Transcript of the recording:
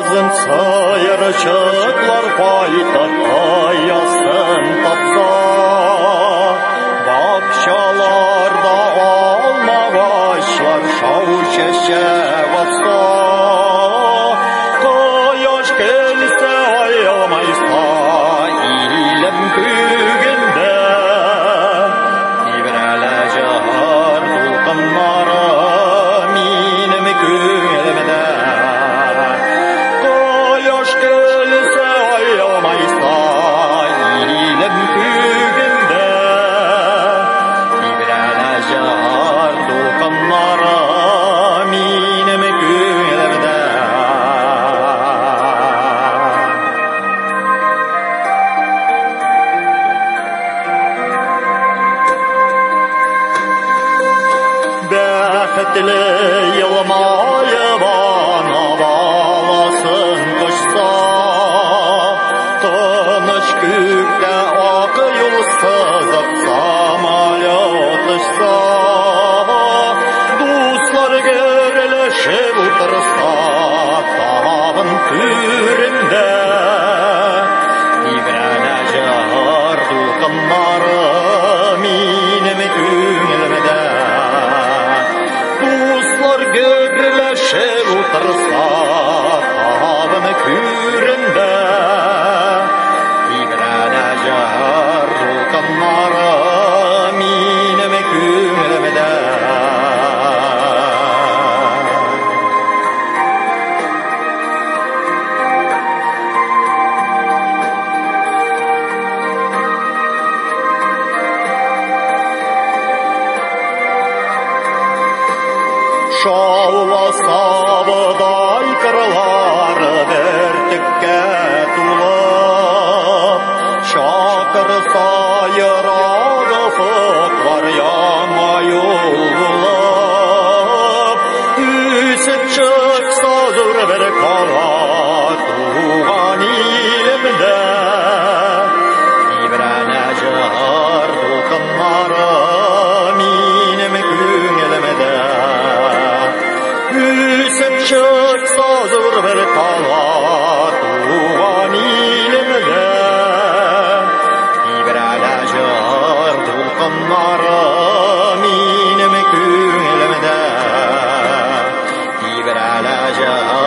Ağzın sıyırışıklar paytak ayasın tapsa, bakşalarda alma başlar şavur şeşe bassa. Koyaş gelse ayılmaysa ilim büyüğünde, İbrelecar dulkanlara minim gülmede. Koyaş gelse ayılmaysa ilim büyüğünde, İbrelecar dulkanlara minim gülmede. Bäxetli yılmayıp ana balasın kışsa, tыныç küple akı yol sızıp samolyot uçsa, dostlar görülüşüp otursa tağın türünde, İbrelecar dulkanları minim gülmede. Dostlar görülüşüp otursa tağın türünde, İbrelecar dulkanları minim gülmede. Şavla sabıday kırlar vertikке tulap, şakır sayıradı fıklar yana yol bulap, üsüp çıksa zor bir kala tuğan ilimde, İbrelecar dulkanları minim gülmede. Üsüp çıksa zor bir kala tuğan ilimde, İbrelecar dulkanları minim gülmede, İbrelecar